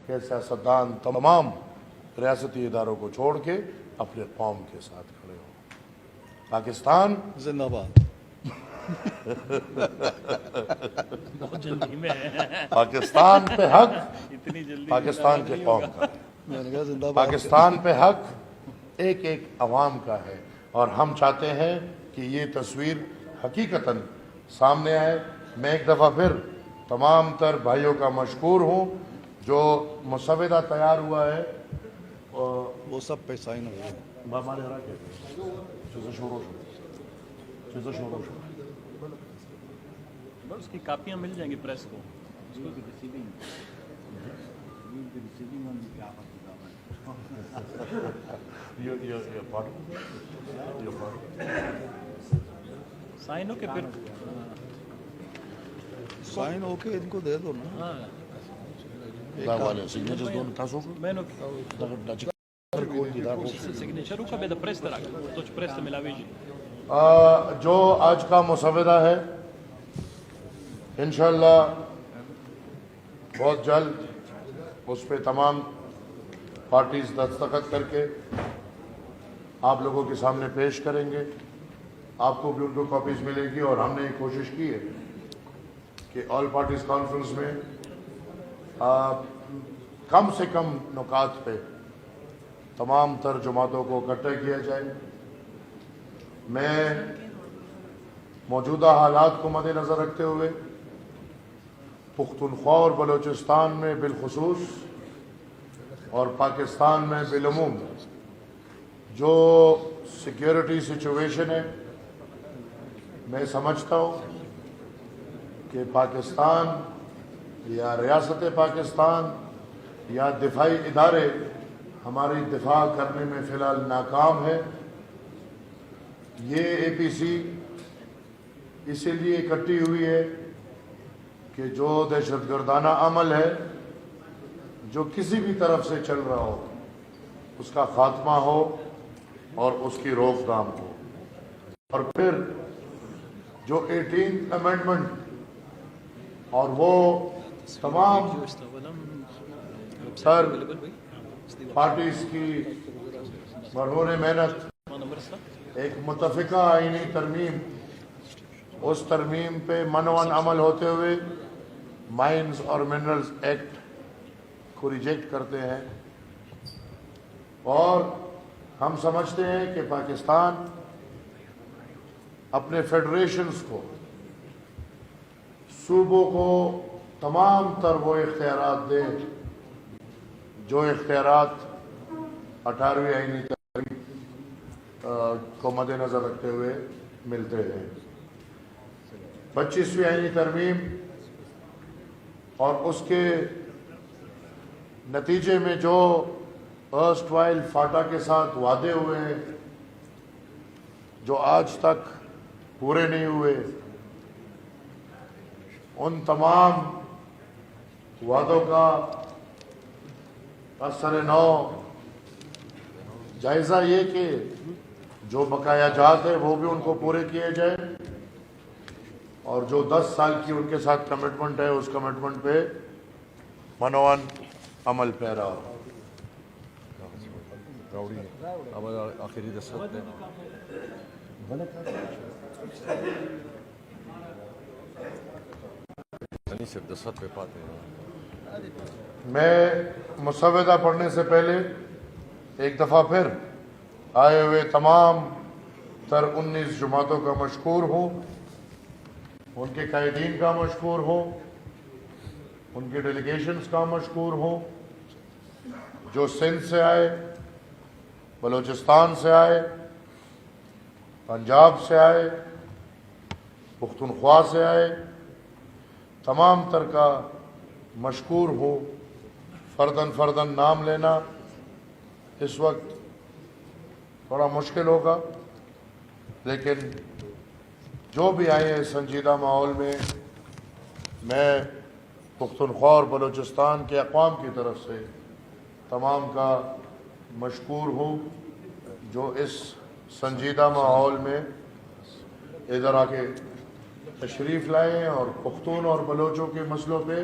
کہ سیاستدان تمام ریاستی اداروں کو چھوڑ کے اپنے قوم کے ساتھ کھڑے ہوں۔ پاکستان زندہ باد۔ بہت جلدی میں پاکستان پہ حق اتنی جلدی پاکستان کے قوم کا ہے، میں نے کہا زندہ باد۔ پاکستان پہ حق ایک ایک عوام کا ہے، اور ہم چاہتے ہیں کہ یہ تصویر حقیقتاً سامنے آئے۔ میں ایک دفعہ پھر تمام تر بھائیوں کا مشکور ہوں جو مسودہ تیار ہوا ہے۔ وہ سب پہ سائن ہو گئے۔ اس کی کاپیاں مل جائیں گی پریس کو۔ سائن ہو کے پھر سائن ہو کے ان کو دے دو نا۔ سگنیچر کا بے پریس طرح تو پریس سے ملاوی جی۔ جو آج کا مسودہ ہے انشاءاللہ بہت جلد اس پہ تمام پارٹیز دستخط کر کے آپ لوگوں کے سامنے پیش کریں گے۔ آپ کو بھی ان کو کاپیز ملے گی، اور ہم نے کوشش کی ہے کہ آل پارٹیز کانفرنس میں کم سے کم نکات پہ تمام تر جماعتوں کو اکٹھا کیا جائے۔ میں موجودہ حالات کو مد نظر رکھتے ہوئے پختونخوا اور بلوچستان میں بالخصوص اور پاکستان میں بالعموم جو سیکیورٹی سچویشن ہے، میں سمجھتا ہوں کہ پاکستان یا ریاست پاکستان یا دفاعی ادارے ہماری دفاع کرنے میں فی الحال ناکام ہے۔ یہ اے پی سی اسی لیے اکٹھی ہوئی ہے کہ جو دہشت گردانہ عمل ہے جو کسی بھی طرف سے چل رہا ہو اس کا خاتمہ ہو اور اس کی روک تھام ہو، اور پھر جو 18th امینڈمنٹ اور وہ تمام سر پارٹیز کی بھرپور محنت ایک متفقہ آئینی ترمیم، اس ترمیم پہ منون عمل ہوتے ہوئے مائنز اور منرلز ایکٹ کو ریجیکٹ کرتے ہیں، اور ہم سمجھتے ہیں کہ پاکستان اپنے فیڈریشنز کو، صوبوں کو تمام تر وہ اختیارات دے جو اختیارات 18ویں آئینی ترمیم کو مد نظر رکھتے ہوئے ملتے ہیں۔ 25ویں آئینی ترمیم اور اس کے نتیجے میں جو ارسٹ وائل فاٹا کے ساتھ وعدے ہوئے ہیں جو آج تک پورے نہیں ہوئے، ان تمام وعدوں کا اثر نو جائزہ یہ کہ جو بقایا جات ہے وہ بھی ان کو پورے کیے جائے، اور جو 10 سال کی ان کے ساتھ کمٹمنٹ ہے اس کمٹمنٹ پہ منوان عمل پیرا ہو۔ آخری دستخط صرف دستخط پہ پاتے ہیں۔ میں مسودہ پڑھنے سے پہلے ایک دفعہ پھر آئے ہوئے تمام تر 19 جماعتوں کا مشکور ہوں، ان کے قائدین کا مشکور ہوں، ان کے ڈیلیگیشنز کا مشکور ہوں، جو سندھ سے آئے، بلوچستان سے آئے، پنجاب سے آئے، پختونخوا سے آئے، تمام تر کا مشکور ہوں۔ فردن فردن نام لینا اس وقت تھوڑا مشکل ہوگا، لیکن جو بھی آئے ہیں سنجیدہ ماحول میں پختونخوا اور بلوچستان کے اقوام کی طرف سے تمام کا مشکور ہوں جو اس سنجیدہ ماحول میں ادھر آ کے تشریف لائے اور پختون اور بلوچوں کے مسئلوں پہ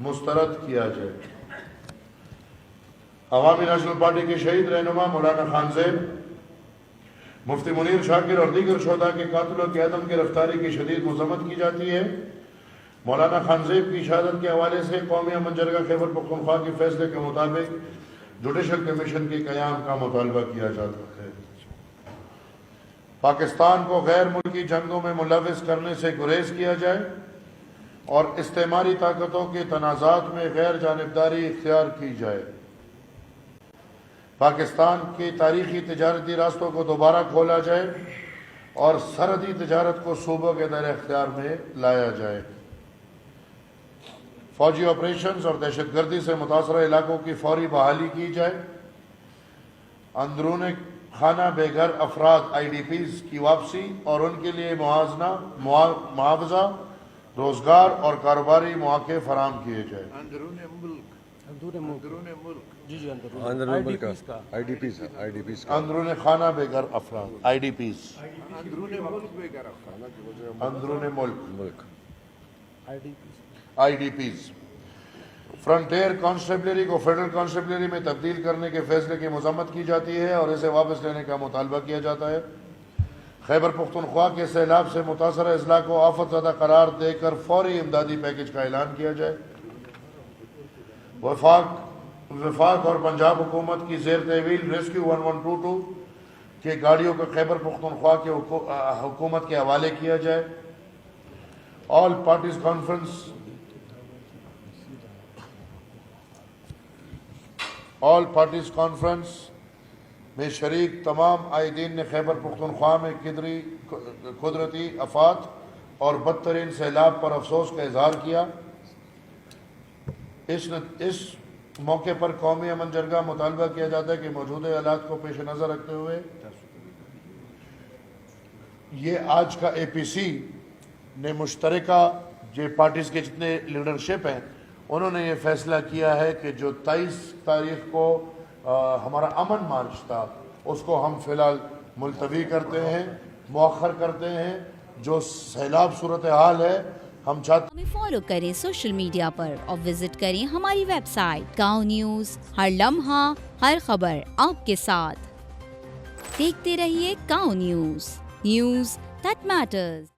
مسترد کیا جائے۔ عوامی نیشنل پارٹی کے شہید رہنما مولانا خان زیب، مفتی منیر شاکر اور دیگر شہداء کے قاتلوں کی عدم گرفتاری کی شدید مذمت کی جاتی ہے۔ مولانا خان زیب کی شہادت کے حوالے سے قومی امن جرگہ خیبر پختونخوا کے فیصلے کے مطابق جوڈیشل کمیشن کے قیام کا مطالبہ کیا جاتا ہے۔ پاکستان کو غیر ملکی جنگوں میں ملوث کرنے سے گریز کیا جائے اور استعماری طاقتوں کے تنازعات میں غیر جانبداری اختیار کی جائے۔ پاکستان کے تاریخی تجارتی راستوں کو دوبارہ کھولا جائے اور سرحدی تجارت کو صوبوں کے دائرہ اختیار میں لایا جائے۔ فوجی آپریشنز اور دہشت گردی سے متاثرہ علاقوں کی فوری بحالی کی جائے۔ اندرون خانہ بے گھر افراد IDPs کی واپسی اور ان کے لیے معاوضہ، روزگار اور کاروباری مواقع فراہم کیے جائے۔ اندرون ملک IDPs کا اندرون خانہ بے گھر افراد IDPs، اندرون ملک IDPs۔ فرنٹیئر کانسٹیبلری کو فیڈرل کانسٹیبلری میں تبدیل کرنے کے فیصلے کی مذمت کی جاتی ہے اور اسے واپس لینے کا مطالبہ کیا جاتا ہے۔ خیبر پختونخوا کے سیلاب سے متاثرہ اضلاع کو آفت زدہ قرار دے کر فوری امدادی پیکج کا اعلان کیا جائے۔ وفاق اور پنجاب حکومت کی زیر تحویل ریسکیو 1122 کے گاڑیوں کو خیبر پختونخوا کے حکومت کے حوالے کیا جائے۔ آل پارٹیز کانفرنس میں شریک تمام قائدین نے خیبر پختونخوا میں قدرتی آفات اور بدترین سیلاب پر افسوس کا اظہار کیا۔ اس موقع پر قومی امن جرگہ مطالبہ کیا جاتا ہے کہ موجودہ حالات کو پیش نظر رکھتے ہوئے یہ آج کا APC نے مشترکہ جو پارٹیز کے جتنے لیڈرشپ ہیں انہوں نے یہ فیصلہ کیا ہے کہ جو 23 تاریخ کو ہمارا امن مارچ تھا اس کو ہم فی الحال ملتوی کرتے ہیں، مؤخر کرتے ہیں۔ جو سیلاب صورتحال ہے ہم چاہتے ہمیں فالو کریں سوشل میڈیا پر اور وزٹ کریں ہماری ویب سائٹ گاؤں نیوز، ہر لمحہ ہر خبر آپ کے ساتھ۔ دیکھتے رہیے گاؤں نیوز دیٹ میٹرز۔